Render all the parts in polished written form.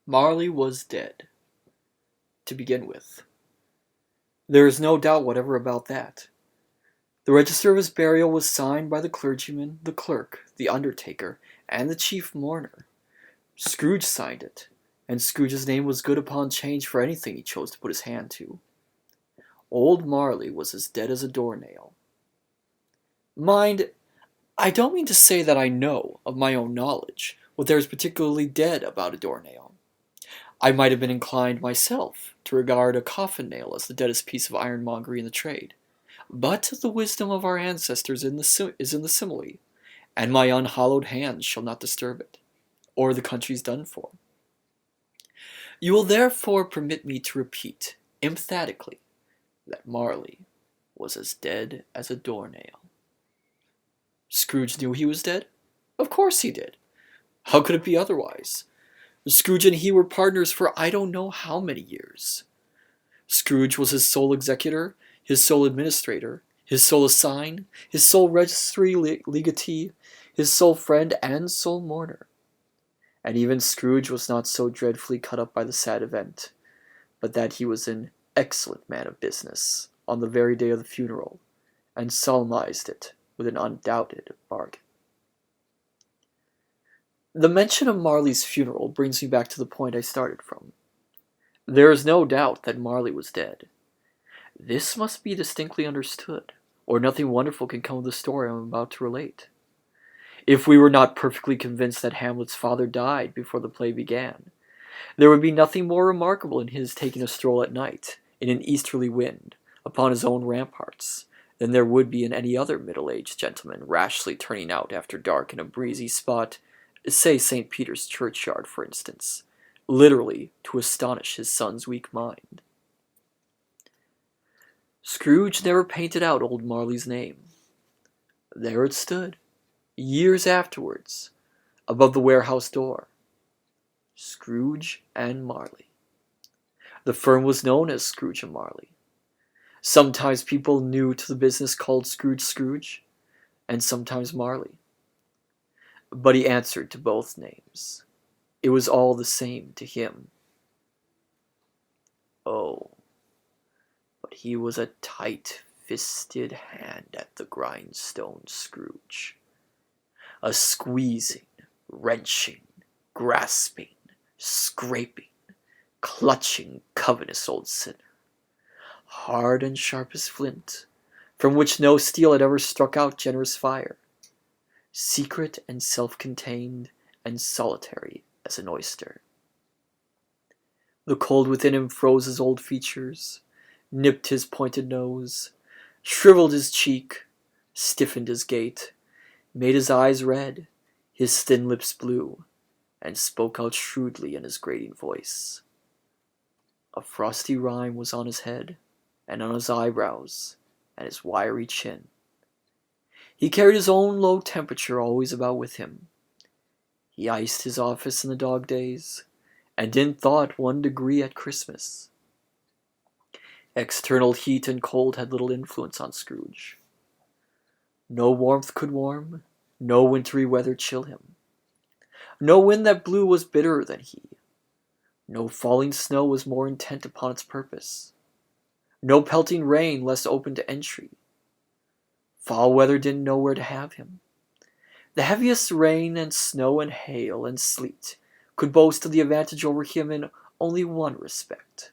Marley was dead, to begin with. There is no doubt whatever about that. The register of his burial was signed by the clergyman, the clerk, the undertaker, and the chief mourner. Scrooge signed it, and Scrooge's name was good upon change for anything he chose to put his hand to. Old Marley was as dead as a doornail. Mind, I don't mean to say that I know, of my own knowledge, what there is particularly dead about a doornail. I might have been inclined myself to regard a coffin nail as the deadest piece of ironmongery in the trade, but the wisdom of our ancestors is in the simile, and my unhallowed hands shall not disturb it, or the country's done for. You will therefore permit me to repeat, emphatically, that Marley was as dead as a doornail. Scrooge knew he was dead? Of course he did. How could it be otherwise? Scrooge and he were partners for I don't know how many years. Scrooge was his sole executor, his sole administrator, his sole assign, his sole registry legatee, his sole friend and sole mourner. And even Scrooge was not so dreadfully cut up by the sad event, but that he was an excellent man of business on the very day of the funeral, and solemnized it with an undoubted bargain. The mention of Marley's funeral brings me back to the point I started from. There is no doubt that Marley was dead. This must be distinctly understood, or nothing wonderful can come of the story I am about to relate. If we were not perfectly convinced that Hamlet's father died before the play began, there would be nothing more remarkable in his taking a stroll at night, in an easterly wind, upon his own ramparts, than there would be in any other middle-aged gentleman rashly turning out after dark in a breezy spot, say St. Peter's churchyard, for instance, literally to astonish his son's weak mind. Scrooge never painted out old Marley's name. There it stood, years afterwards, above the warehouse door. Scrooge and Marley. The firm was known as Scrooge and Marley. Sometimes people new to the business called Scrooge, and sometimes Marley. But he answered to both names. It was all the same to him. Oh, but he was a tight-fisted hand at the grindstone, Scrooge. A squeezing, wrenching, grasping, scraping, clutching, covetous old sinner. Hard and sharp as flint, from which no steel had ever struck out generous fire. Secret and self-contained and solitary as an oyster. The cold within him froze his old features, nipped his pointed nose, shriveled his cheek, stiffened his gait, made his eyes red, his thin lips blue, and spoke out shrewdly in his grating voice. A frosty rime was on his head, and on his eyebrows, and his wiry chin. He carried his own low temperature always about with him. He iced his office in the dog days, and didn't thaw it 1 degree at Christmas. External heat and cold had little influence on Scrooge. No warmth could warm, no wintry weather chill him. No wind that blew was bitterer than he. No falling snow was more intent upon its purpose. No pelting rain less open to entry. Foul weather didn't know where to have him. The heaviest rain and snow and hail and sleet could boast of the advantage over him in only one respect.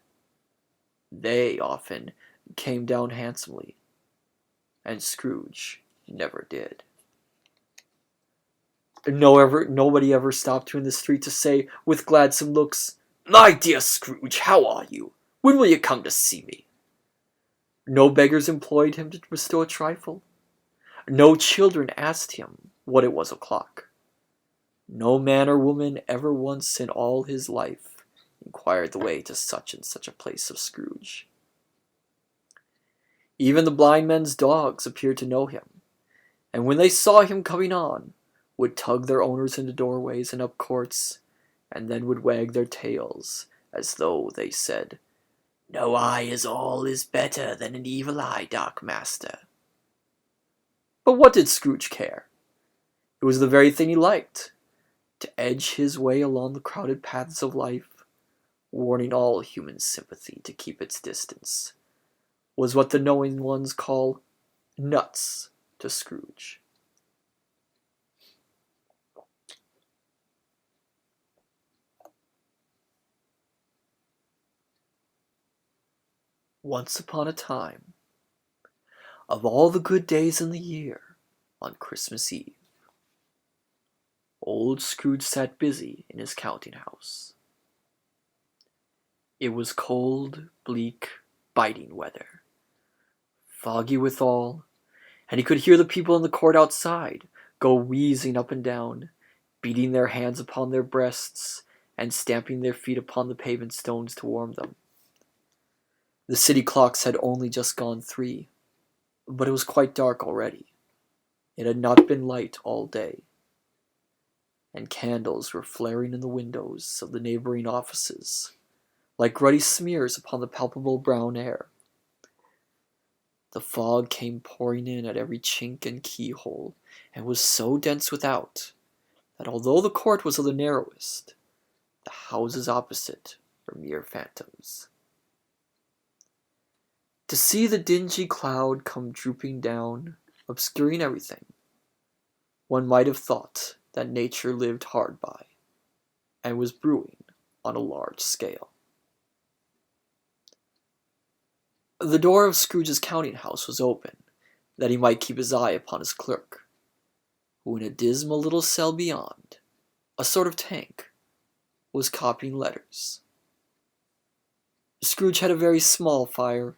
They often came down handsomely, and Scrooge never did. Nobody ever stopped him in the street to say, with gladsome looks, "My dear Scrooge, how are you? When will you come to see me?" No beggars employed him to bestow a trifle. No children asked him what it was o'clock. No man or woman ever once in all his life inquired the way to such and such a place of Scrooge. Even the blind men's dogs appeared to know him, and when they saw him coming on, would tug their owners into doorways and up courts, and then would wag their tails, as though they said, "No eye is all is better than an evil eye, Dark Master." But what did Scrooge care? It was the very thing he liked, to edge his way along the crowded paths of life, warning all human sympathy to keep its distance, was what the knowing ones call nuts to Scrooge. Once upon a time, of all the good days in the year, on Christmas Eve, old Scrooge sat busy in his counting house. It was cold, bleak, biting weather, foggy withal, and he could hear the people in the court outside go wheezing up and down, beating their hands upon their breasts, and stamping their feet upon the pavement stones to warm them. The city clocks had only just gone 3, but it was quite dark already. It had not been light all day, and candles were flaring in the windows of the neighboring offices, like ruddy smears upon the palpable brown air. The fog came pouring in at every chink and keyhole, and was so dense without, that although the court was of the narrowest, the houses opposite were mere phantoms. To see the dingy cloud come drooping down, obscuring everything, one might have thought that nature lived hard by, and was brewing on a large scale. The door of Scrooge's counting house was open, that he might keep his eye upon his clerk, who in a dismal little cell beyond, a sort of tank, was copying letters. Scrooge had a very small fire,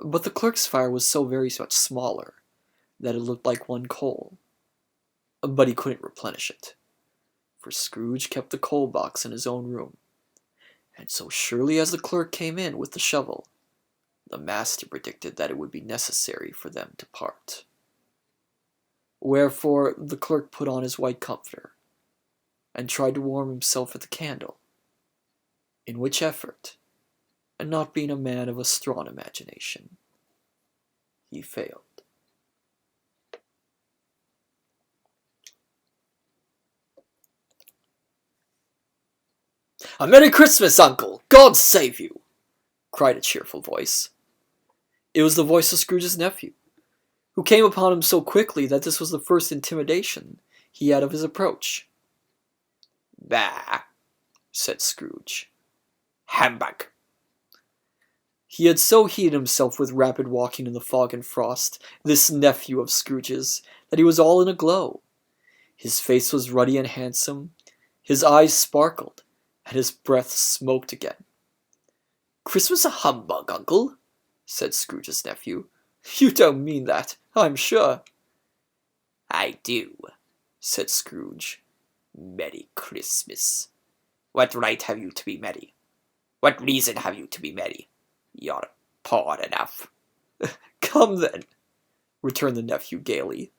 but the clerk's fire was so very much smaller that it looked like one coal. But he couldn't replenish it, for Scrooge kept the coal box in his own room, and so surely as the clerk came in with the shovel, the master predicted that it would be necessary for them to part. Wherefore the clerk put on his white comforter, and tried to warm himself at the candle, in which effort, and not being a man of a strong imagination, he failed. "A Merry Christmas, Uncle! God save you!" cried a cheerful voice. It was the voice of Scrooge's nephew, who came upon him so quickly that this was the first intimation he had of his approach. "Bah!" said Scrooge. "Humbug!" He had so heated himself with rapid walking in the fog and frost, this nephew of Scrooge's, that he was all in a glow. His face was ruddy and handsome, his eyes sparkled, and his breath smoked again. "Christmas a humbug, Uncle?" said Scrooge's nephew. "You don't mean that, I'm sure." "I do," said Scrooge. "Merry Christmas. What right have you to be merry? What reason have you to be merry? You're poor enough." "Come, then," returned the nephew gaily.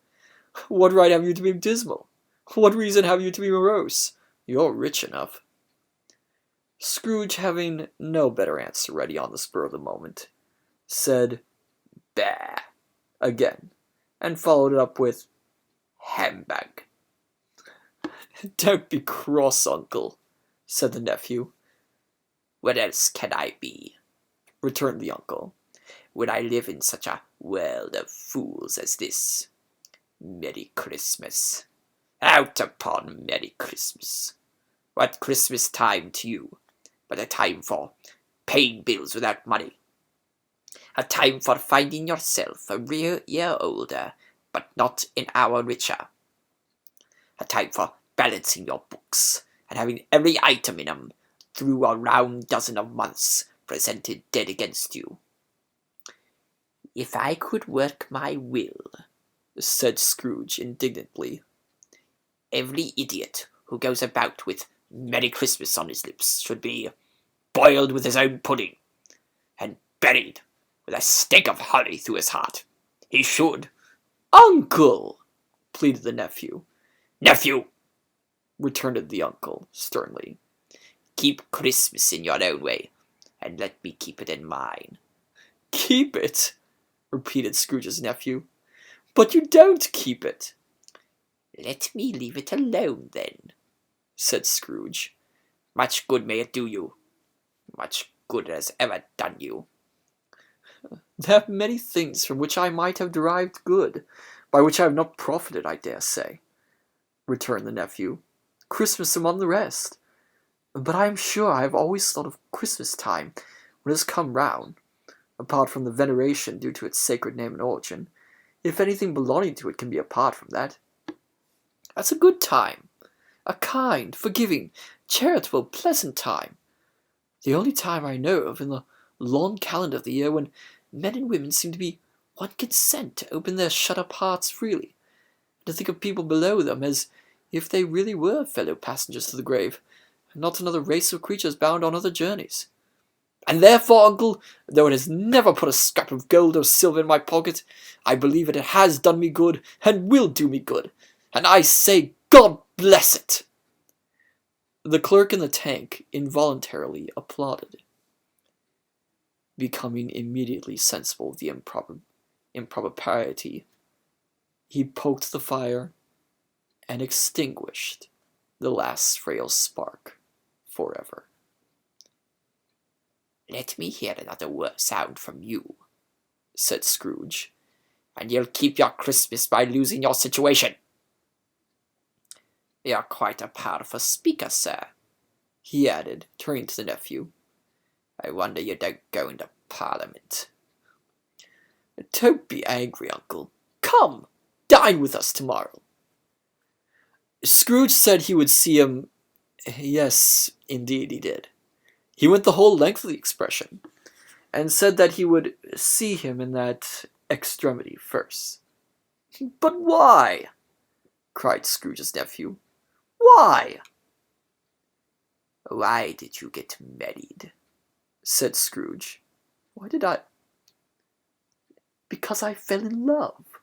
"What right have you to be dismal? What reason have you to be morose? You're rich enough." Scrooge, having no better answer ready on the spur of the moment, said "Bah!" again, and followed it up with "Humbug." "Don't be cross, Uncle," said the nephew. "What else can I be?" returned the uncle, "when I live in such a world of fools as this? Merry Christmas! Out upon Merry Christmas! What Christmas time to you but a time for paying bills without money? A time for finding yourself a real year older, but not an hour richer. A time for balancing your books, and having every item in 'em through a round dozen of months presented dead against you." "If I could work my will," said Scrooge indignantly, "every idiot who goes about with Merry Christmas on his lips should be boiled with his own pudding, and buried with a stake of holly through his heart. He should." "Uncle!" pleaded the nephew. "Nephew!" returned the uncle sternly. "Keep Christmas in your own way, and let me keep it in mine." "Keep it?" repeated Scrooge's nephew. "But you don't keep it." "Let me leave it alone, then," said Scrooge. "Much good may it do you. much good it has ever done you. There are many things from which I might have derived good, by which I have not profited, I dare say, returned the nephew, Christmas among the rest. But I am sure I have always thought of Christmas time, when it has come round, apart from the veneration due to its sacred name and origin, if anything belonging to it can be apart from that. That's a good time, a kind, forgiving, charitable, pleasant time, the only time I know of in the long calendar of the year when men and women seem to be one consent to open their shut-up hearts freely, and to think of people below them as if they really were fellow passengers to the grave, and not another race of creatures bound on other journeys. And therefore, uncle, though it has never put a scrap of gold or silver in my pocket, I believe it has done me good, and will do me good, and I say God bless it!" The clerk in the tank involuntarily applauded. Becoming immediately sensible of the impropriety, he poked the fire and extinguished the last frail spark forever. "Let me hear another sound from you," said Scrooge, "and you'll keep your Christmas by losing your situation." "You're quite a powerful speaker, sir," he added, turning to the nephew. "I wonder you don't go into Parliament." "Don't be angry, uncle. Come, dine with us tomorrow." Scrooge said he would see him. Yes, indeed he did. He went the whole length of the expression, and said that he would see him in that extremity first. "But why?" cried Scrooge's nephew. "Why?" "Why did you get married?" said Scrooge. "Why did I?" "Because I fell in love."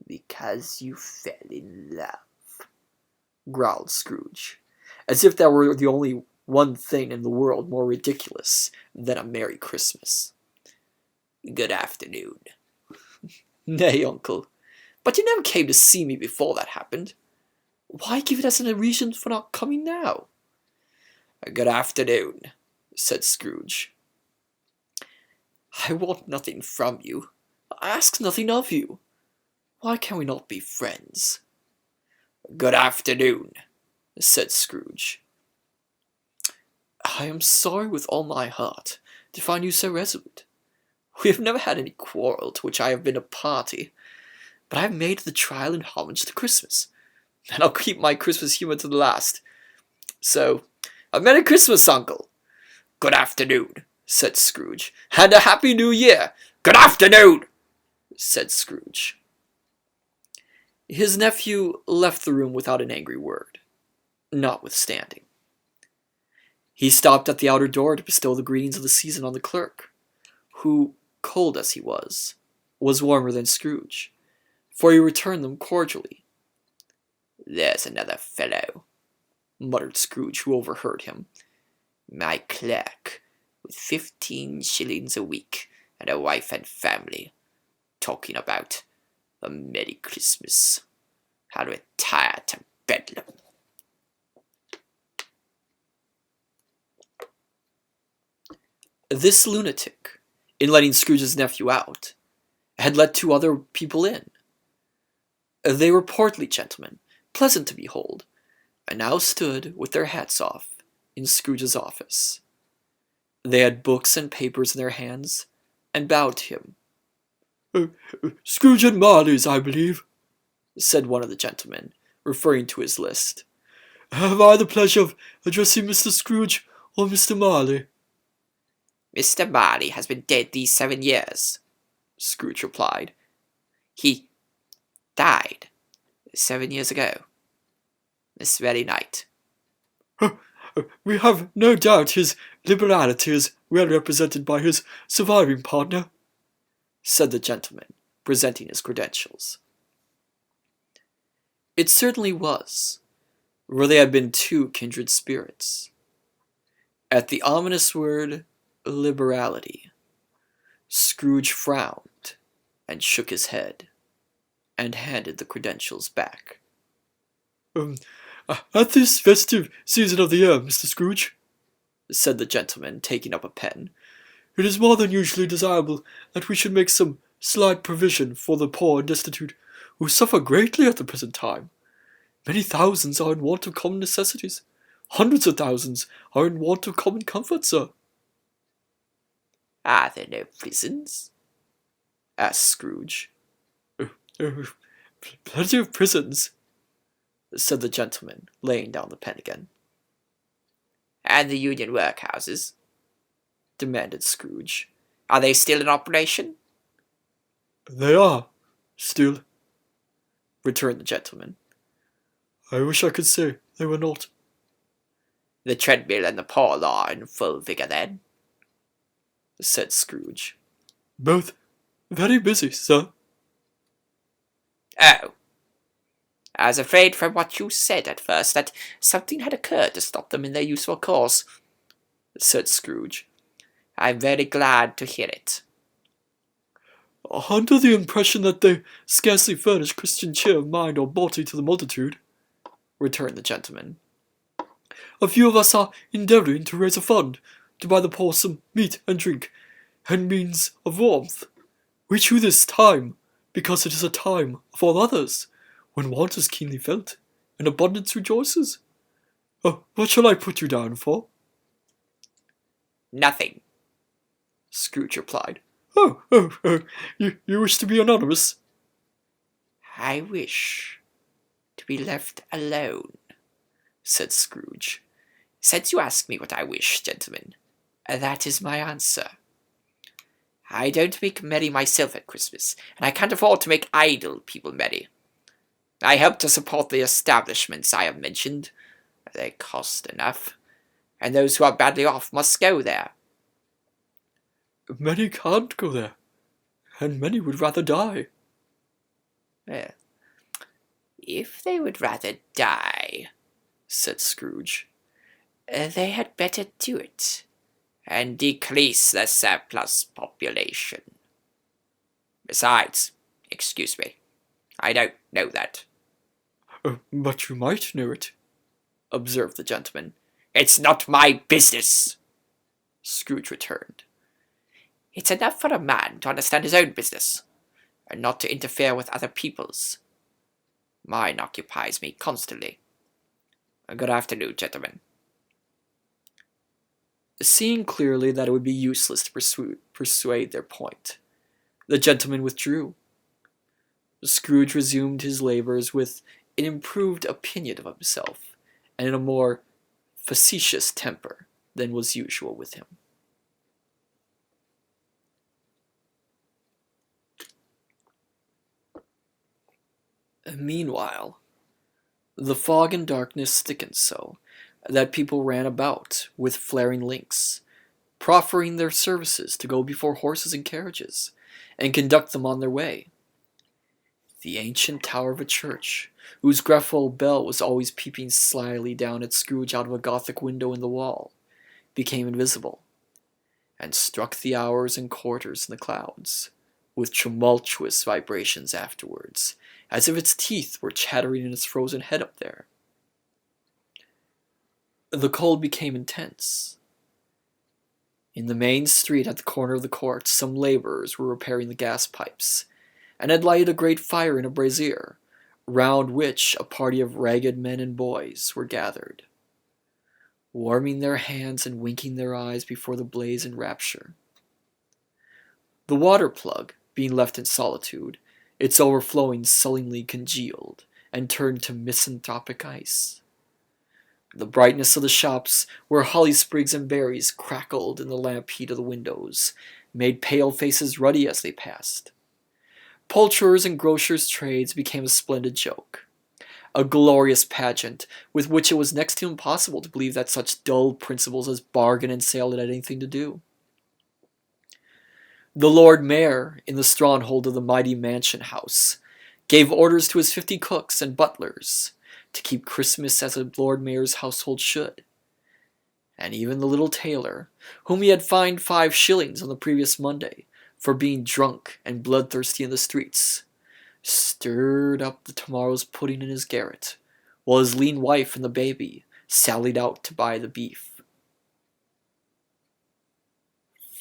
"Because you fell in love," growled Scrooge, as if that were the only one thing in the world more ridiculous than a Merry Christmas. "Good afternoon." "Nay, uncle, but you never came to see me before that happened. Why give it as a reason for not coming now?" "Good afternoon," said Scrooge. "I want nothing from you. I ask nothing of you. Why can we not be friends?" "Good afternoon," said Scrooge. "I am sorry with all my heart to find you so resolute. We have never had any quarrel to which I have been a party, but I have made the trial in homage to Christmas, and I'll keep my Christmas humor to the last. So, a Merry Christmas, uncle." "Good afternoon," said Scrooge. "And a Happy New Year." "Good afternoon," said Scrooge. His nephew left the room without an angry word, notwithstanding. He stopped at the outer door to bestow the greetings of the season on the clerk, who, cold as he was warmer than Scrooge, for he returned them cordially. "There's another fellow," muttered Scrooge, who overheard him. "My clerk, with 15 shillings a week and a wife and family, talking about a Merry Christmas. I'll retire to Bedlam." This lunatic, in letting Scrooge's nephew out, had let 2 other people in. They were portly gentlemen, pleasant to behold, and now stood with their hats off in Scrooge's office. They had books and papers in their hands, and bowed to him. "Scrooge and Marley's, I believe," said one of the gentlemen, referring to his list. "Have I the pleasure of addressing Mr. Scrooge or Mr. Marley?" "Mr. Marley has been dead these 7 years," Scrooge replied. "He died 7 years ago, this very night." "We have no doubt his liberality is well represented by his surviving partner," said the gentleman, presenting his credentials. It certainly was, for they had been 2 kindred spirits. At the ominous word, liberality, Scrooge frowned and shook his head, and handed the credentials back. "At this festive season of the year, Mr. Scrooge," said the gentleman, taking up a pen. "It is more than usually desirable that we should make some slight provision for the poor and destitute, who suffer greatly at the present time. Many thousands are in want of common necessities. Hundreds of thousands are in want of common comfort, sir." Are there no prisons? asked Scrooge. "Plenty of prisons," said the gentleman, laying down the pen again. And the union workhouses? Demanded Scrooge. Are they still in operation? "They are, still," returned the gentleman. "I wish I could say they were not." The treadmill and the poor law in full vigour then? Said Scrooge. "Both very busy, sir." Oh. I was afraid from what you said at first that something had occurred to stop them in their useful course, said Scrooge. I'm very glad to hear it. "Under the impression that they scarcely furnish Christian cheer of mind or body to the multitude," returned the gentleman, "a few of us are endeavouring to raise a fund to buy the poor some meat and drink, and means of warmth. We choose this time because it is a time of all others, when want is keenly felt, and abundance rejoices. What shall I put you down for?" Nothing, Scrooge replied. You wish to be anonymous?" I wish to be left alone, said Scrooge. Since you ask me what I wish, gentlemen, that is my answer. I don't make merry myself at Christmas, and I can't afford to make idle people merry. I help to support the establishments I have mentioned. They cost enough, and those who are badly off must go there. "Many can't go there, and many would rather die." Well, if they would rather die, said Scrooge, they had better do it, and decrease the surplus population. Besides, excuse me, I don't know that. "But you might know it," observed the gentleman. It's not my business, Scrooge returned. It's enough for a man to understand his own business, and not to interfere with other people's. Mine occupies me constantly. Good afternoon, gentlemen. Seeing clearly that it would be useless to persuade their point, the gentleman withdrew. Scrooge resumed his labours with an improved opinion of himself, and in a more facetious temper than was usual with him. Meanwhile, the fog and darkness thickened so that people ran about with flaring links, proffering their services to go before horses and carriages, and conduct them on their way. The ancient tower of a church, whose gruff old bell was always peeping slyly down at Scrooge out of a Gothic window in the wall, became invisible, and struck the hours and quarters in the clouds, with tumultuous vibrations afterwards, as if its teeth were chattering in its frozen head up there. The cold became intense. In the main street at the corner of the court, some labourers were repairing the gas pipes, and had lighted a great fire in a brazier, round which a party of ragged men and boys were gathered, warming their hands and winking their eyes before the blaze in rapture. The water plug, being left in solitude, its overflowing sullenly congealed, and turned to misanthropic ice. The brightness of the shops, where holly sprigs and berries crackled in the lamp heat of the windows, made pale faces ruddy as they passed. Poulterers' and grocers' trades became a splendid joke, a glorious pageant with which it was next to impossible to believe that such dull principles as bargain and sale had anything to do. The Lord Mayor, in the stronghold of the mighty mansion house, gave orders to his 50 cooks and butlers to keep Christmas as a Lord Mayor's household should, and even the little tailor, whom he had fined 5 shillings on the previous Monday for being drunk and bloodthirsty in the streets, stirred up the tomorrow's pudding in his garret, while his lean wife and the baby sallied out to buy the beef.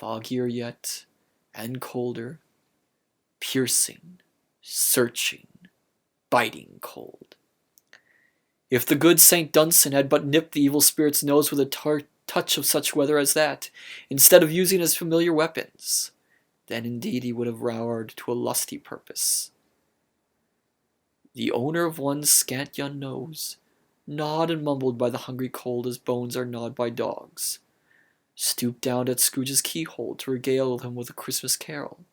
foggier yet, and colder, piercing, searching, biting cold. If the good St. Dunstan had but nipped the evil spirit's nose with a touch of such weather as that, instead of using his familiar weapons, then indeed he would have roared to a lusty purpose. The owner of one scant young nose, gnawed and mumbled by the hungry cold as bones are gnawed by dogs, stooped down at Scrooge's keyhole to regale him with a Christmas carol.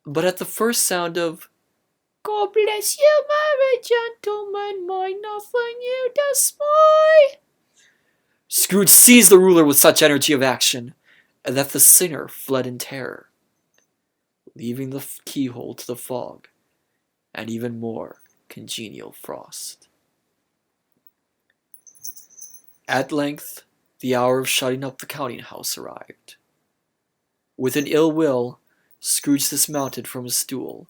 But at the first sound of "God bless you, merry gentlemen, mind nothing you dismay," Scrooge seized the ruler with such energy of action that the singer fled in terror, leaving the keyhole to the fog and even more congenial frost. At length, the hour of shutting up the counting-house arrived. With an ill will, Scrooge dismounted from his stool,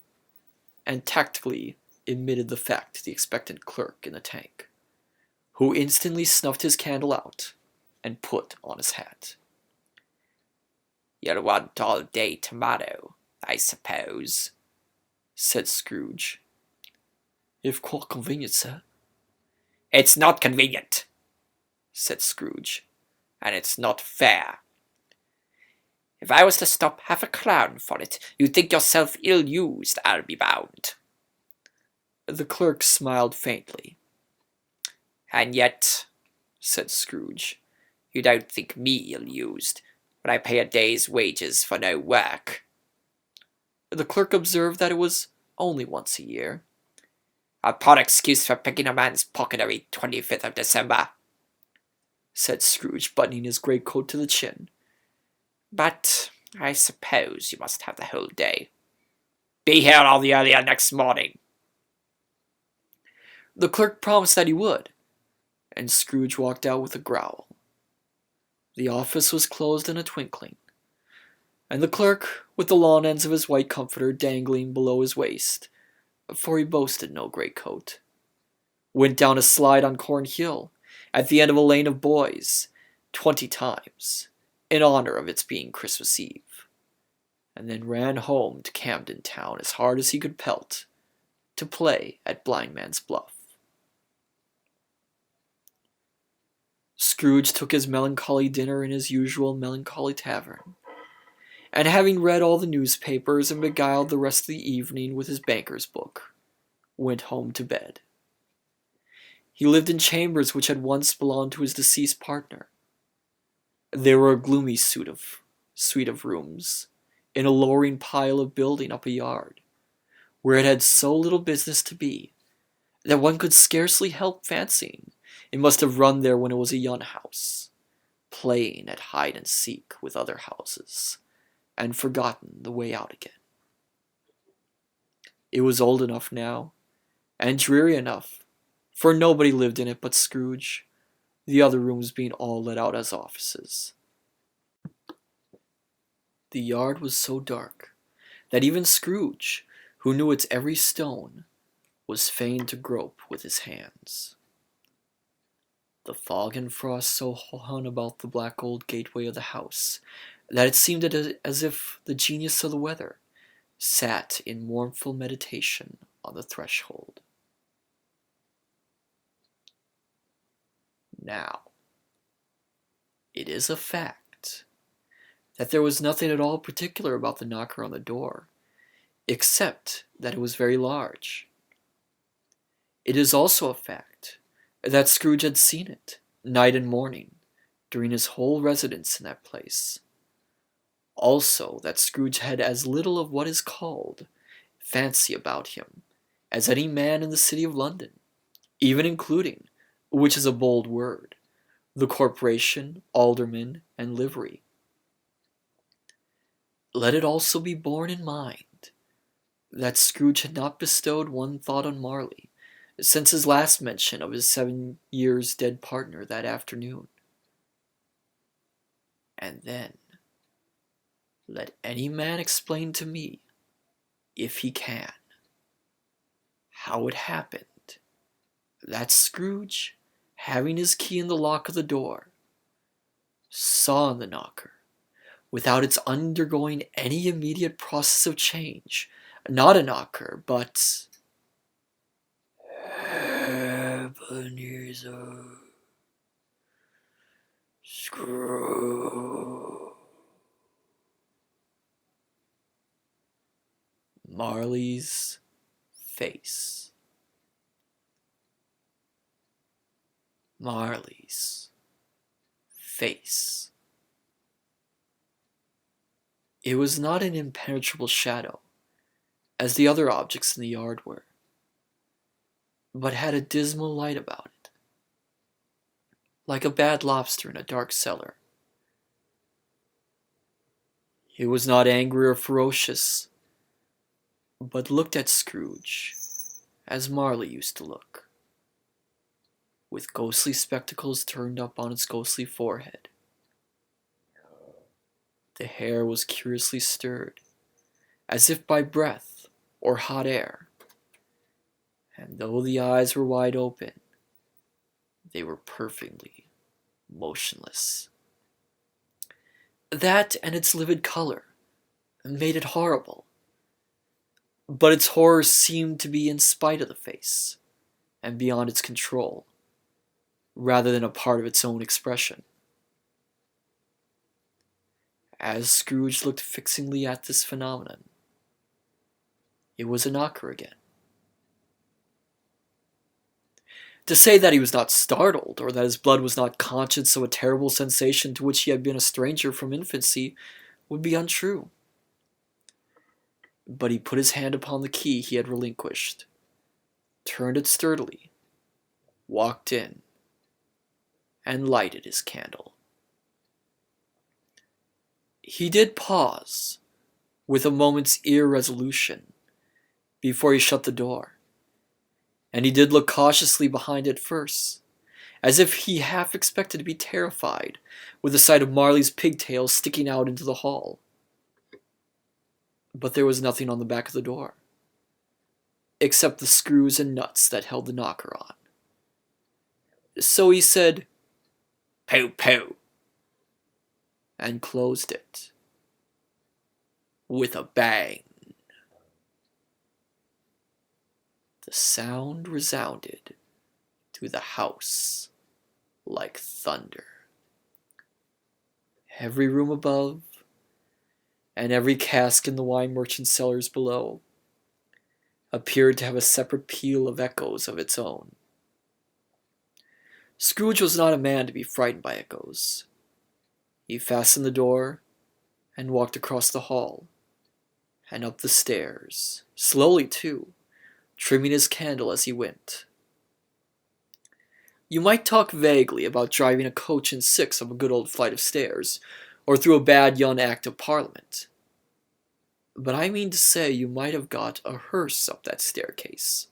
and tactfully admitted the fact to the expectant clerk in the tank, who instantly snuffed his candle out and put on his hat. "You'll want all day tomorrow, I suppose," said Scrooge. "If quite convenient, sir." "It's not convenient," said Scrooge, "and it's not fair. If I was to stop half-a-crown for it, you'd think yourself ill-used, I'll be bound." The clerk smiled faintly. "And yet," said Scrooge, "you don't think me ill-used when I pay a day's wages for no work." The clerk observed that it was only once a year. "A poor excuse for picking a man's pocket every 25th of December," said Scrooge, buttoning his greatcoat to the chin. "But I suppose you must have the whole day. Be here all the earlier next morning." The clerk promised that he would, and Scrooge walked out with a growl. The office was closed in a twinkling, and the clerk, with the long ends of his white comforter dangling below his waist, for he boasted no greatcoat, went down a slide on Cornhill, at the end of a lane of boys, 20 times, in honor of its being Christmas Eve, and then ran home to Camden Town as hard as he could pelt, to play at Blind Man's Bluff. Scrooge took his melancholy dinner in his usual melancholy tavern, and having read all the newspapers and beguiled the rest of the evening with his banker's book, went home to bed. He lived in chambers which had once belonged to his deceased partner. They were a gloomy suite of rooms, in a lowering pile of building up a yard, where it had so little business to be, that one could scarcely help fancying it must have run there when it was a young house, playing at hide-and-seek with other houses, and forgotten the way out again. It was old enough now, and dreary enough, for nobody lived in it but Scrooge, the other rooms being all let out as offices. The yard was so dark that even Scrooge, who knew its every stone, was fain to grope with his hands. The fog and frost so hung about the black old gateway of the house that it seemed as if the genius of the weather sat in mournful meditation on the threshold. Now, it is a fact that there was nothing at all particular about the knocker on the door, except that it was very large. It is also a fact that Scrooge had seen it, night and morning, during his whole residence in that place. Also that Scrooge had as little of what is called fancy about him as any man in the city of London, even including, which is a bold word, the corporation, aldermen, and livery. Let it also be borne in mind that Scrooge had not bestowed one thought on Marley since his last mention of his 7 years dead partner that afternoon. And then, let any man explain to me, if he can, how it happened that Scrooge, having his key in the lock of the door, saw in the knocker without its undergoing any immediate process of change. Not a knocker, but Ebenezar Scrooge. Marley's face. Marley's face. It was not an impenetrable shadow, as the other objects in the yard were, but had a dismal light about it, like a bad lobster in a dark cellar. It was not angry or ferocious, but looked at Scrooge as Marley used to look, with ghostly spectacles turned up on its ghostly forehead. The hair was curiously stirred, as if by breath or hot air, and though the eyes were wide open, they were perfectly motionless. That and its livid color made it horrible, but its horror seemed to be in spite of the face, and beyond its control, rather than a part of its own expression. As Scrooge looked fixingly at this phenomenon, it was a knocker again. To say that he was not startled, or that his blood was not conscious of a terrible sensation to which he had been a stranger from infancy, would be untrue. But he put his hand upon the key he had relinquished, turned it sturdily, walked in, and lighted his candle. He did pause, with a moment's irresolution, before he shut the door, and he did look cautiously behind it first, as if he half expected to be terrified with the sight of Marley's pigtails sticking out into the hall. But there was nothing on the back of the door, except the screws and nuts that held the knocker on. So he said, "Pooh, pooh," and closed it with a bang. The sound resounded through the house like thunder. Every room above, and every cask in the wine merchant's cellars below, appeared to have a separate peal of echoes of its own. Scrooge was not a man to be frightened by echoes. He fastened the door, and walked across the hall, and up the stairs, slowly too, trimming his candle as he went. You might talk vaguely about driving a coach and six up a good old flight of stairs, or through a bad young Act of Parliament. But I mean to say you might have got a hearse up that staircase,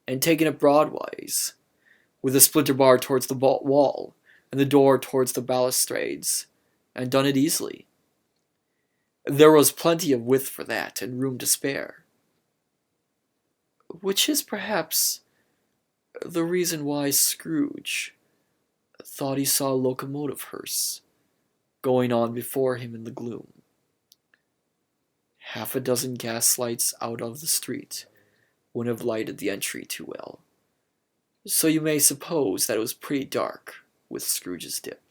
and taken it broadways, with the splinter bar towards the wall, and the door towards the balustrades, and done it easily. There was plenty of width for that, and room to spare. Which is perhaps the reason why Scrooge thought he saw a locomotive hearse going on before him in the gloom. Half a dozen gas lights out of the street wouldn't have lighted the entry too well, so you may suppose that it was pretty dark with Scrooge's dip.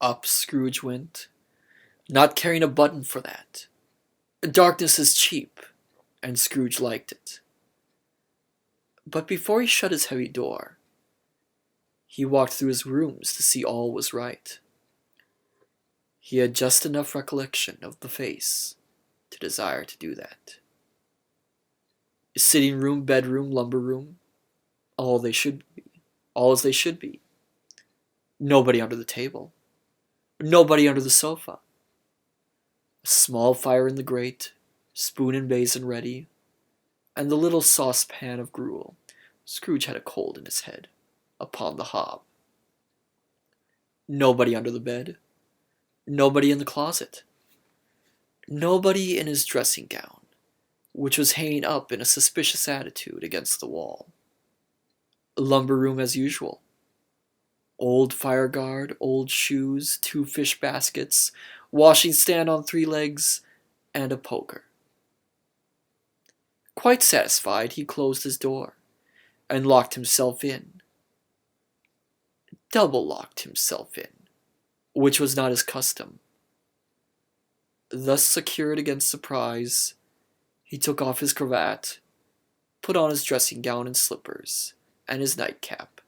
Up Scrooge went, not caring a button for that. Darkness is cheap, and Scrooge liked it. But before he shut his heavy door, he walked through his rooms to see all was right. He had just enough recollection of the face to desire to do that. Sitting room, bedroom, lumber room, all as they should be. Nobody under the table. Nobody under the sofa. A small fire in the grate, spoon and basin ready, and the little saucepan of gruel, Scrooge had a cold in his head, upon the hob. Nobody under the bed. Nobody in the closet. Nobody in his dressing gown, which was hanging up in a suspicious attitude against the wall. A lumber room as usual, Old fire guard, old shoes, 2 fish baskets, washing stand on 3 legs, and a poker. Quite satisfied, he closed his door and locked himself in. Double locked himself in, which was not his custom. Thus secured against surprise, he took off his cravat, put on his dressing gown and slippers, and his nightcap,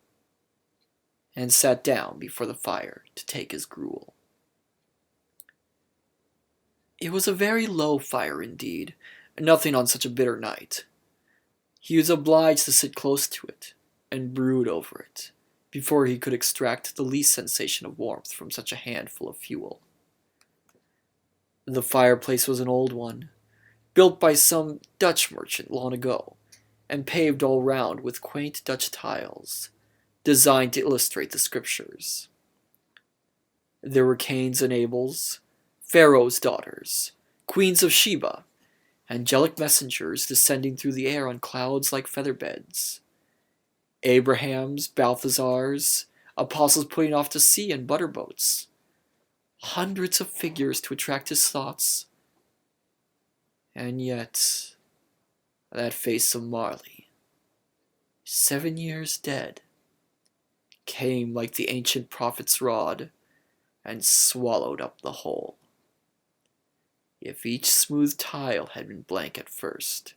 and sat down before the fire to take his gruel. It was a very low fire indeed, nothing on such a bitter night. He was obliged to sit close to it, and brood over it, before he could extract the least sensation of warmth from such a handful of fuel. The fireplace was an old one, built by some Dutch merchant long ago, and paved all round with quaint Dutch tiles, designed to illustrate the scriptures. There were Cain's and Abel's, Pharaoh's daughters, queens of Sheba, angelic messengers descending through the air on clouds like feather beds, Abraham's, Balthazar's, apostles putting off to sea in butter boats, hundreds of figures to attract his thoughts. And yet, that face of Marley, 7 years dead, came like the ancient prophet's rod and swallowed up the whole. If each smooth tile had been blank at first,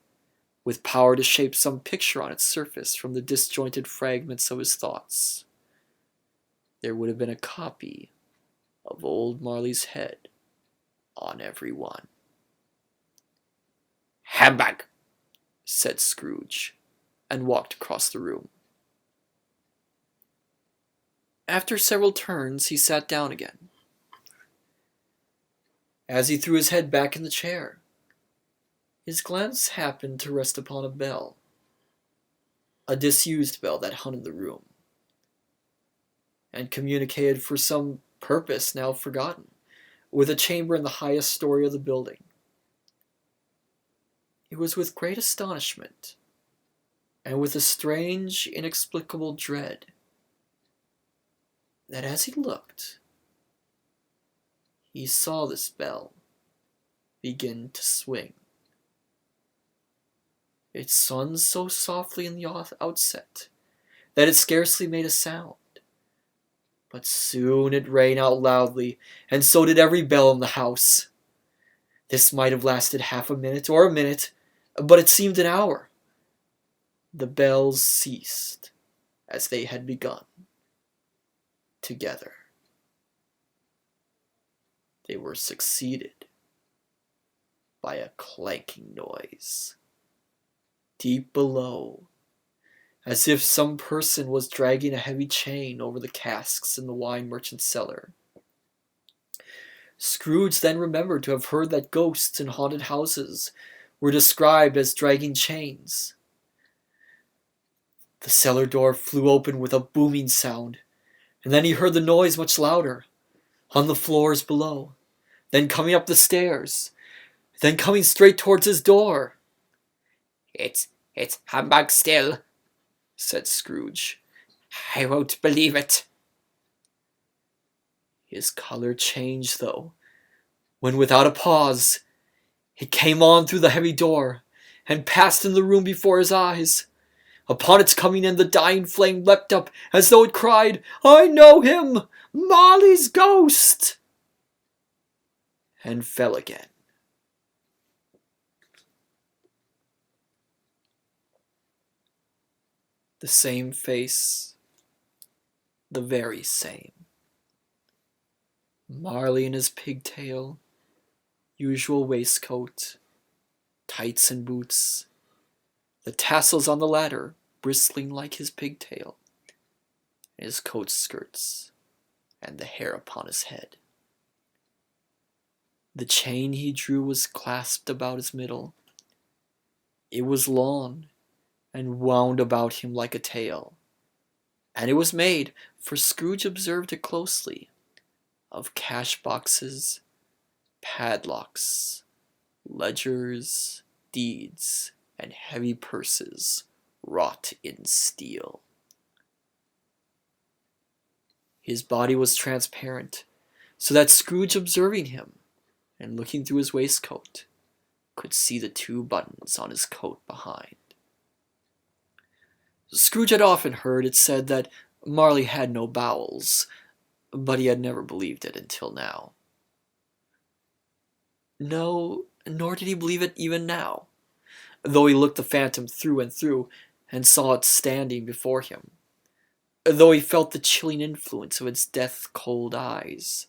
with power to shape some picture on its surface from the disjointed fragments of his thoughts, there would have been a copy of old Marley's head on every one. "Humbug!" said Scrooge, and walked across the room. After several turns, he sat down again. As he threw his head back in the chair, his glance happened to rest upon a bell, a disused bell that hung in the room, and communicated for some purpose now forgotten with a chamber in the highest story of the building. It was with great astonishment, and with a strange, inexplicable dread, that as he looked, he saw this bell begin to swing. It swung so softly in the outset that it scarcely made a sound, but soon it rang out loudly, and so did every bell in the house. This might have lasted half a minute or a minute, but it seemed an hour. The bells ceased as they had begun, together. They were succeeded by a clanking noise deep below, as if some person was dragging a heavy chain over the casks in the wine merchant's cellar. Scrooge then remembered to have heard that ghosts in haunted houses were described as dragging chains. The cellar door flew open with a booming sound, and then he heard the noise much louder, on the floors below, then coming up the stairs, then coming straight towards his door. It's humbug still," said Scrooge. "I won't believe it." His color changed, though, when without a pause, it came on through the heavy door, and passed in the room before his eyes. Upon its coming in, the dying flame leapt up, as though it cried, "I know him! Marley's ghost!" and fell again. The same face, the very same. Marley in his pigtail, usual waistcoat, tights and boots, the tassels on the latter bristling like his pigtail, his coat skirts, and the hair upon his head. The chain he drew was clasped about his middle. It was long, and wound about him like a tail, and it was made, for Scrooge observed it closely, of cash boxes, padlocks, ledgers, deeds, and heavy purses wrought in steel. His body was transparent, so that Scrooge, observing him and looking through his waistcoat, could see the 2 buttons on his coat behind. Scrooge had often heard it said that Marley had no bowels, but he had never believed it until now. No, nor did he believe it even now, though he looked the phantom through and through and saw it standing before him, though he felt the chilling influence of its death-cold eyes,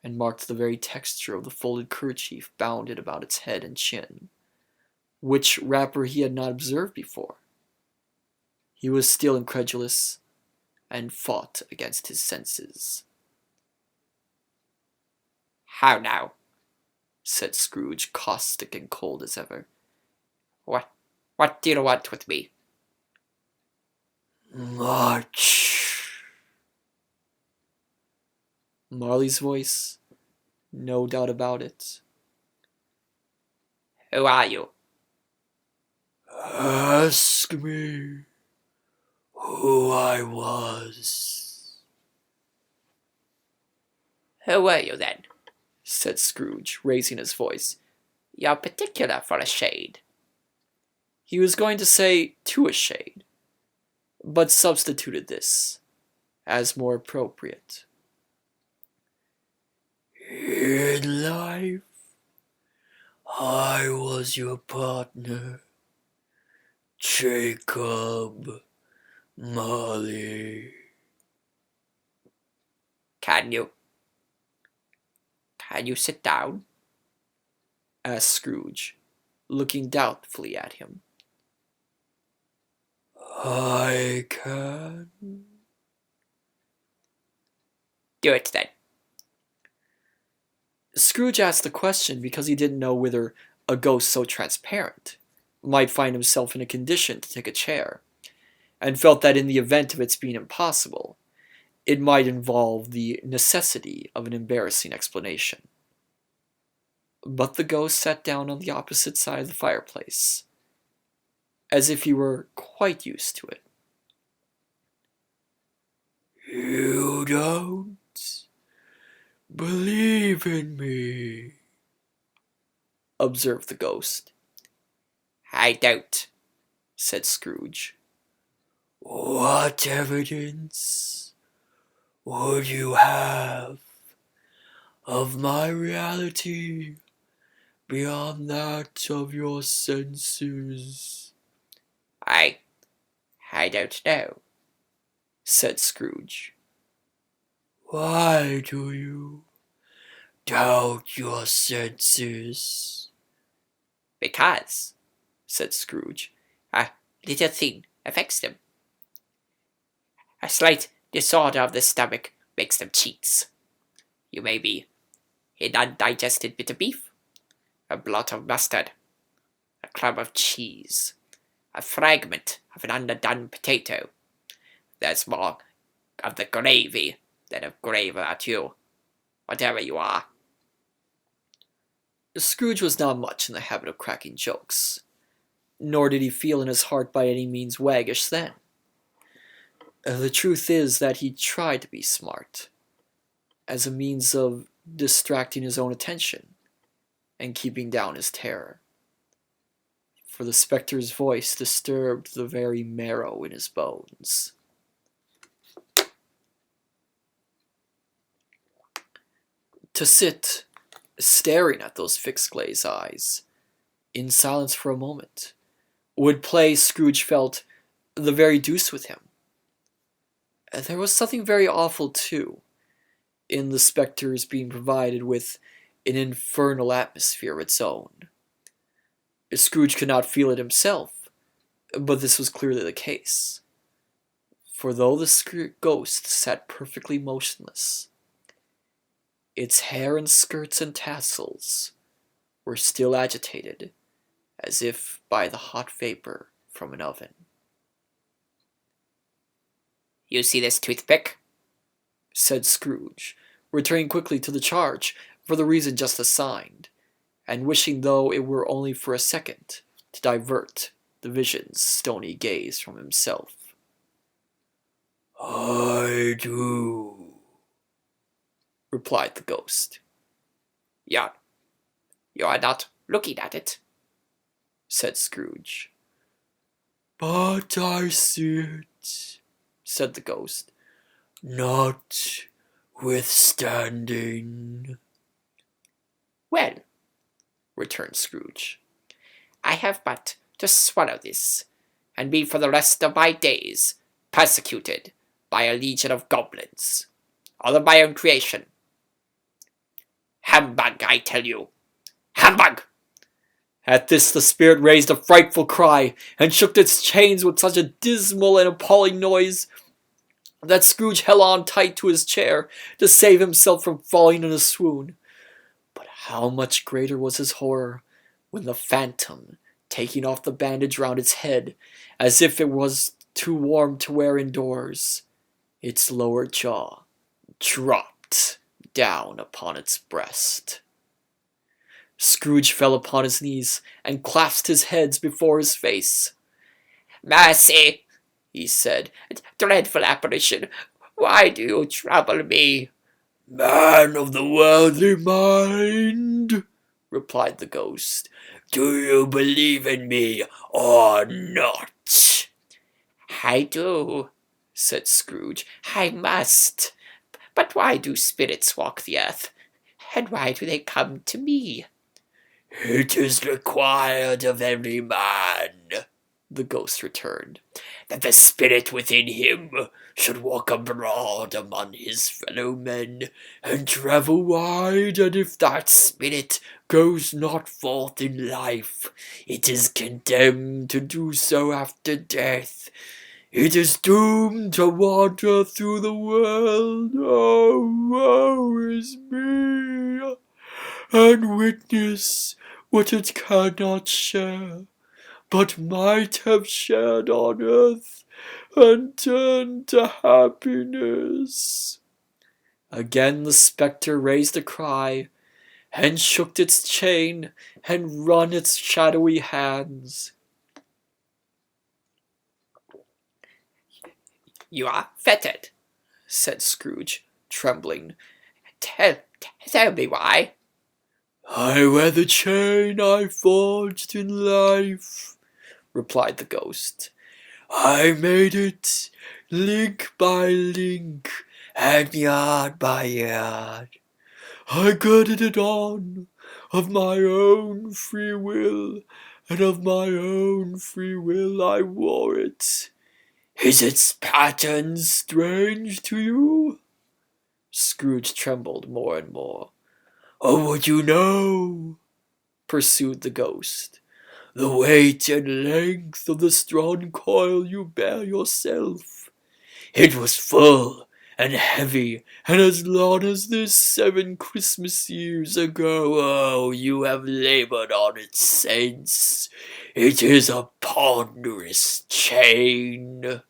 and marked the very texture of the folded kerchief bounded about its head and chin, which wrapper he had not observed before. He was still incredulous, and fought against his senses. "How now?" said Scrooge, caustic and cold as ever. What do you want with me?" Much. Marley's voice, no doubt about it. "Who are you?" Ask me who I was. "Who were you then?" said Scrooge, raising his voice. "You're particular for a shade." He was going to say to a shade, but substituted this as more appropriate. In life, I was your partner, Jacob Marley. Can you sit down?" asked Scrooge, looking doubtfully at him. I can. "Do it then." Scrooge asked the question because he didn't know whether a ghost so transparent might find himself in a condition to take a chair, and felt that in the event of its being impossible, it might involve the necessity of an embarrassing explanation. But the ghost sat down on the opposite side of the fireplace, as if he were quite used to it. You don't believe in me, observed the ghost. "I don't," said Scrooge. What evidence would you have of my reality beyond that of your senses? I don't know," said Scrooge. Why do you doubt your senses? "Because," said Scrooge, "a little thing affects them. A slight disorder of the stomach makes them cheats. You may be an undigested bit of beef, a blot of mustard, a crumb of cheese, a fragment of an underdone potato. There's more of the gravy than of grave about you, whatever you are." Scrooge was not much in the habit of cracking jokes, nor did he feel in his heart by any means waggish then. The truth is that he tried to be smart, as a means of distracting his own attention and keeping down his terror. For the spectre's voice disturbed the very marrow in his bones. To sit, staring at those fixed glazed eyes, in silence for a moment, would play, Scrooge felt, the very deuce with him. There was something very awful, too, in the spectre's being provided with an infernal atmosphere of its own. Scrooge could not feel it himself, but this was clearly the case. For though the ghost sat perfectly motionless, its hair and skirts and tassels were still agitated, as if by the hot vapor from an oven. "You see this toothpick?" said Scrooge, returning quickly to the charge for the reason just assigned, and wishing, though it were only for a second, to divert the vision's stony gaze from himself. I do, replied the ghost. You are not looking at it, said Scrooge. But I see it, said the ghost, notwithstanding. Well, returned Scrooge, I have but to swallow this, and be for the rest of my days persecuted by a legion of goblins, all of my own creation. Humbug, I tell you! Humbug! At this the spirit raised a frightful cry, and shook its chains with such a dismal and appalling noise that Scrooge held on tight to his chair to save himself from falling in a swoon. But how much greater was his horror when the phantom, taking off the bandage round its head, as if it was too warm to wear indoors, its lower jaw dropped down upon its breast. Scrooge fell upon his knees and clasped his hands before his face. Mercy, he said, dreadful apparition, why do you trouble me? Man of the worldly mind, replied the ghost, do you believe in me or not? I do, said Scrooge. I must. But why do spirits walk the earth? And why do they come to me? It is required of every man, the ghost returned, that the spirit within him should walk abroad among his fellow men, and travel wide, and if that spirit goes not forth in life, it is condemned to do so after death. It is doomed to wander through the world, oh, woe is me, and witness what it cannot share, but might have shared on earth, and turned to happiness. Again the spectre raised a cry, and shook its chain, and wrung its shadowy hands. You are fettered, said Scrooge, trembling. Tell me why. I wear the chain I forged in life, replied the ghost. I made it link by link, and yard by yard. I girded it on of my own free will, and of my own free will I wore it. Is its pattern strange to you? Scrooge trembled more and more. Oh, would you know, pursued the ghost, the weight and length of the strong coil you bear yourself? It was full and heavy, and as long as this 7 Christmas years ago, oh, you have labored on it since. It is a ponderous chain.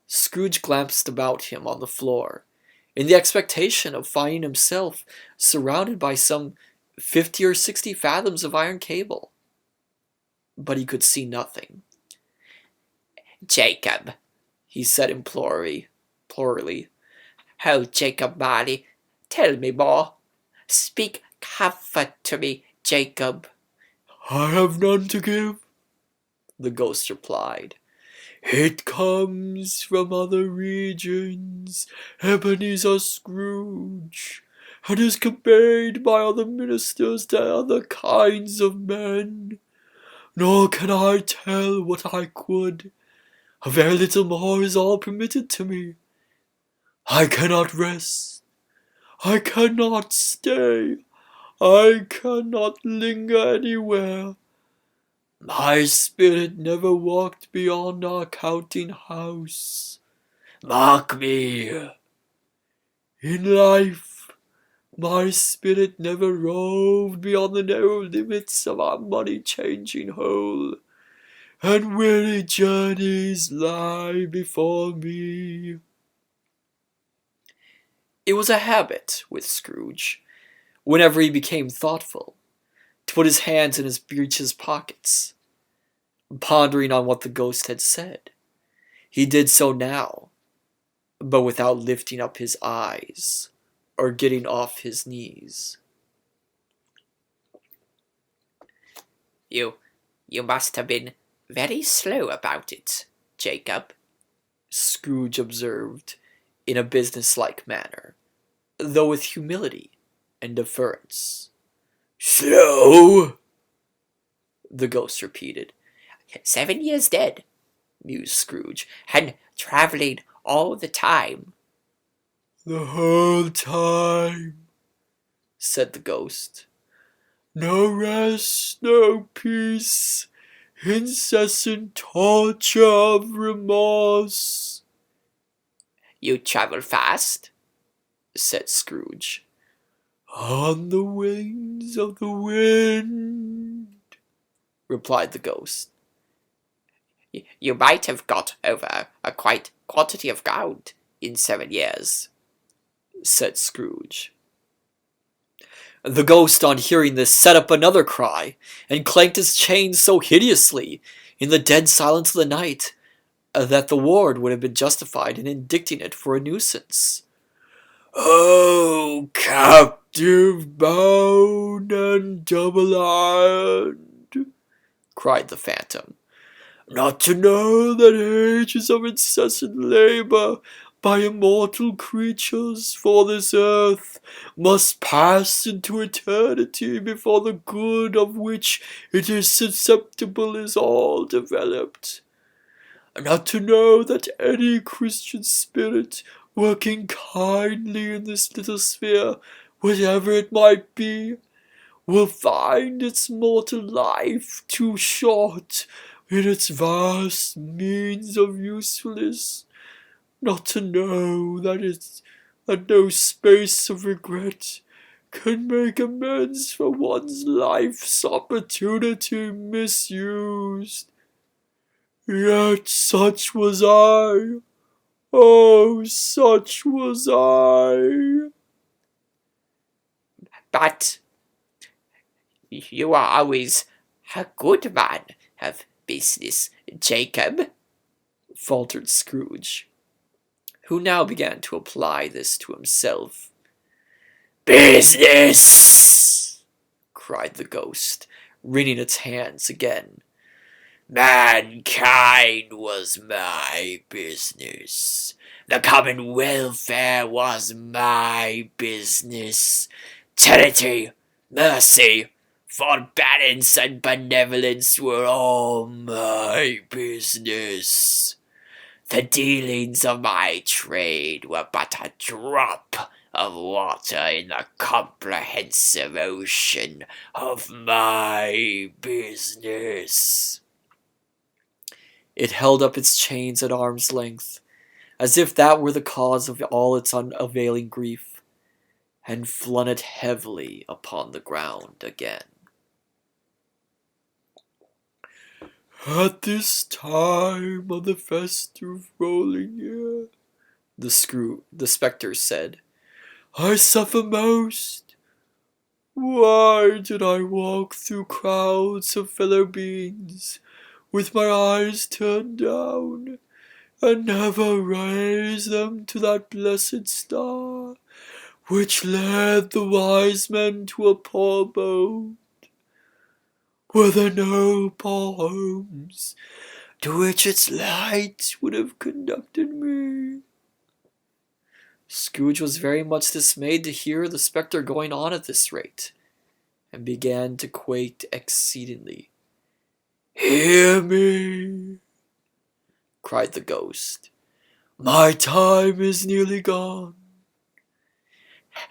Scrooge glanced about him on the floor, in the expectation of finding himself surrounded by some 50 or 60 fathoms of iron cable. But he could see nothing. Jacob, he said imploringly. Oh, Jacob Marley, tell me more. Speak comfort to me, Jacob. I have none to give, the ghost replied. It comes from other regions, Ebenezar Scrooge, and is conveyed by other ministers to other kinds of men. Nor can I tell what I could. A very little more is all permitted to me. I cannot rest. I cannot stay. I cannot linger anywhere. My spirit never walked beyond our counting house. Mark me. In life, my spirit never roved beyond the narrow limits of our money-changing hole, and weary journeys lie before me. It was a habit with Scrooge, whenever he became thoughtful, to put his hands in his breeches pockets, pondering on what the ghost had said. He did so now, but without lifting up his eyes or getting off his knees. You must have been very slow about it, Jacob, Scrooge observed in a businesslike manner, though with humility and deference. "Slow?" the ghost repeated. 7 years dead, mused Scrooge, and travelling all the time. "The whole time," said the ghost. "No rest, no peace, incessant torture of remorse." You travel fast, said Scrooge. "On the wings of the wind," replied the ghost. You might have got over a quite quantity of ground in 7 years, said Scrooge. The ghost, on hearing this, set up another cry, and clanked his chains so hideously in the dead silence of the night that the ward would have been justified in indicting it for a nuisance. "Oh, captive, bound and double-ironed," cried the phantom, "not to know that ages of incessant labour by immortal creatures for this earth must pass into eternity before the good of which it is susceptible is all developed. Not to know that any Christian spirit working kindly in this little sphere, whatever it might be, will find its mortal life too short in its vast means of usefulness. Not to know that no space of regret can make amends for one's life's opportunity misused. Yet such was I. Oh, such was I." but you are always a good man of business, Jacob, faltered Scrooge, who now began to apply this to himself. "Business!" cried the ghost, wringing its hands again. "Mankind was my business. The common welfare was my business. Charity, mercy, forbearance, and benevolence were all my business. The dealings of my trade were but a drop of water in the comprehensive ocean of my business." It held up its chains at arm's length, as if that were the cause of all its unavailing grief, and flung it heavily upon the ground again. "At this time of the festive rolling year," the spectre said, "I suffer most. Why did I walk through crowds of fellow beings, with my eyes turned down, and never raise them to that blessed star which led the wise men to a poor abode? Were there no poor homes to which its light would have conducted me?" Scrooge was very much dismayed to hear the spectre going on at this rate, and began to quake exceedingly. "Hear me!" cried the ghost. "My time is nearly gone."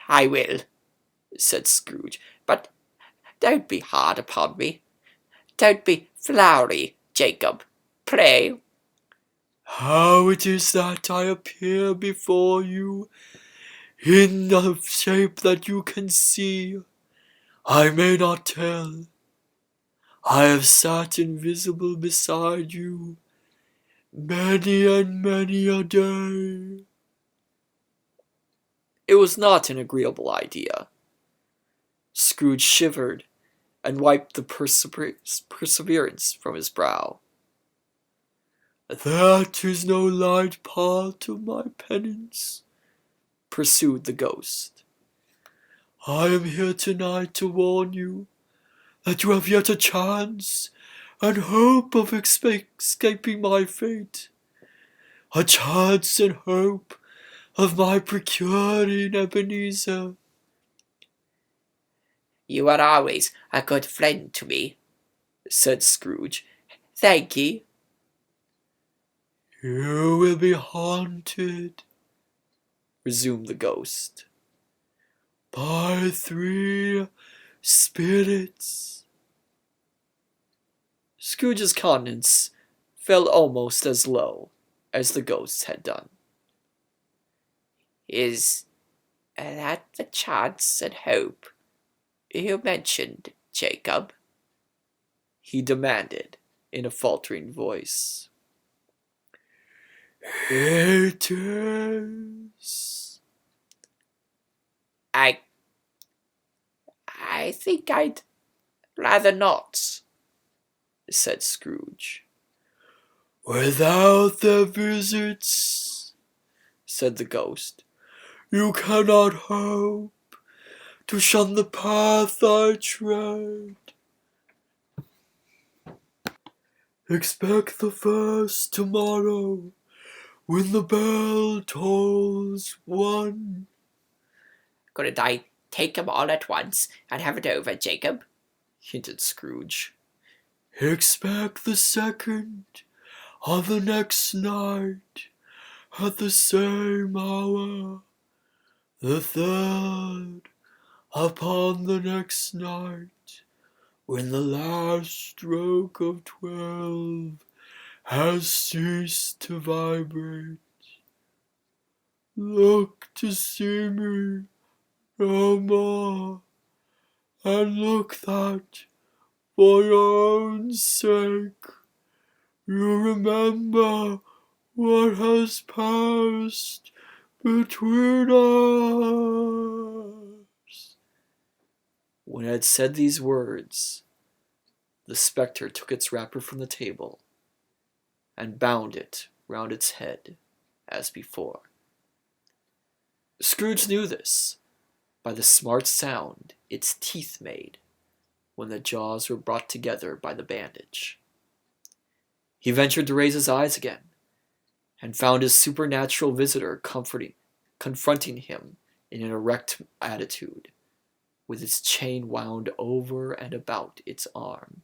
"I will," said Scrooge, "but don't be hard upon me. Don't be flowery, Jacob, pray." "How it is that I appear before you in the shape that you can see, I may not tell. I have sat invisible beside you many and many a day." It was not an agreeable idea. Scrooge shivered and wiped the perseverance from his brow. "That is no light part of my penance," pursued the ghost. I am here tonight to warn you that you have yet a chance and hope of escaping my fate. A chance and hope of my procuring Ebenezer. You are always a good friend to me, said Scrooge. Thank ye. You will be haunted, resumed the ghost, by 3 spirits. Scrooge's countenance fell almost as low as the ghost's had done. Is that the chance and hope you mentioned, Jacob? He demanded in a faltering voice. It is. I think I'd rather not, said Scrooge. Without their visits, said the ghost, you cannot hope to shun the path I tread. Expect the first tomorrow, when the bell tolls 1. Couldn't I take 'em all at once and have it over, Jacob? Hinted Scrooge. Expect the second on the next night at the same hour, the third upon the next night, when the last stroke of 12 has ceased to vibrate. Look to see me no more, and look that, for your own sake, you remember what has passed between us. When it had said these words, the spectre took its wrapper from the table and bound it round its head as before. Scrooge knew this by the smart sound its teeth made when the jaws were brought together by the bandage. He ventured to raise his eyes again, and found his supernatural visitor confronting him in an erect attitude, with its chain wound over and about its arm.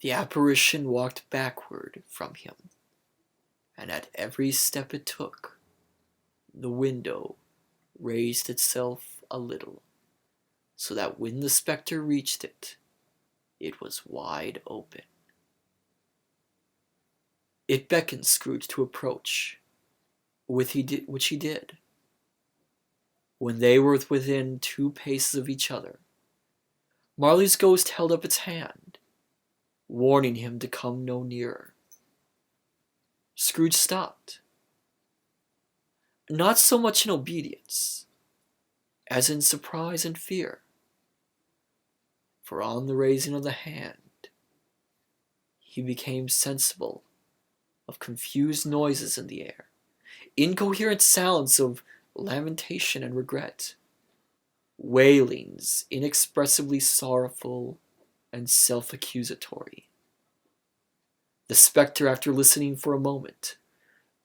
The apparition walked backward from him, and at every step it took, the window raised itself a little, so that when the spectre reached it, it was wide open. It beckoned Scrooge to approach, which he did. When they were within 2 paces of each other, Marley's ghost held up its hand, warning him to come no nearer. Scrooge stopped, not so much in obedience as in surprise and fear, for on the raising of the hand he became sensible of confused noises in the air, incoherent sounds of lamentation and regret, wailings inexpressibly sorrowful and self-accusatory. The spectre, after listening for a moment,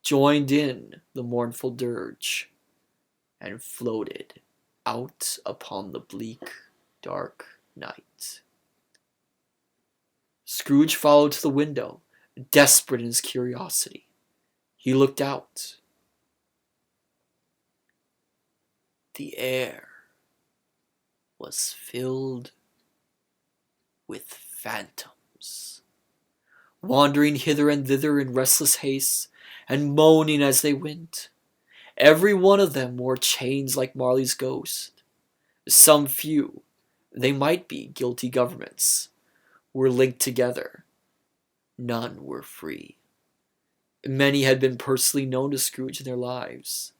joined in the mournful dirge and floated out upon the bleak, dark night. Scrooge followed to the window, desperate in his curiosity. He looked out. The air was filled with phantoms, wandering hither and thither in restless haste, and moaning as they went. Every one of them wore chains like Marley's ghost. Some few, they might be guilty governments, were linked together. None were free. Many had been personally known to Scrooge in their lives.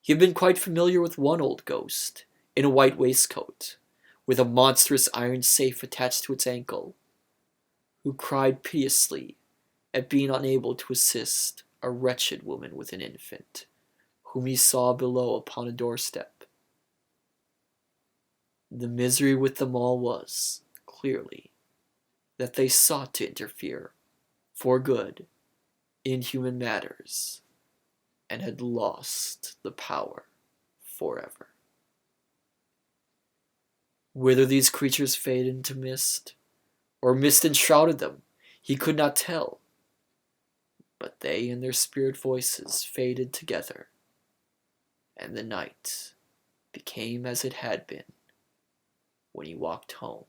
He had been quite familiar with one old ghost, in a white waistcoat, with a monstrous iron safe attached to its ankle, who cried piteously at being unable to assist a wretched woman with an infant, whom he saw below upon a doorstep, The misery with them all was, clearly, that they sought to interfere, for good, in human matters, and had lost the power forever. Whither these creatures faded into mist, or mist enshrouded them, he could not tell. But they and their spirit voices faded together, and the night became as it had been when he walked home.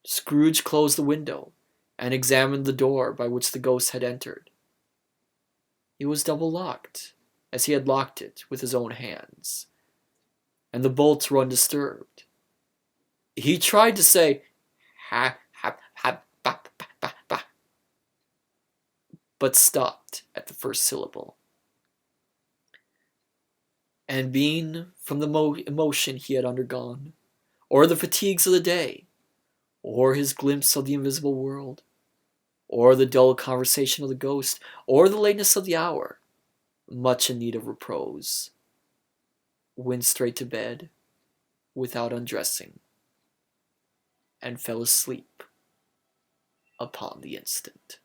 Scrooge closed the window and examined the door by which the ghost had entered. It was double locked, as he had locked it with his own hands, and the bolts were undisturbed. He tried to say, "Ha, ha, ha, ba, ba, ba, ba," but stopped at the first syllable. And being from the emotion he had undergone, or the fatigues of the day, or his glimpse of the invisible world, or the dull conversation of the ghost, or the lateness of the hour, much in need of repose, went straight to bed without undressing, and fell asleep upon the instant.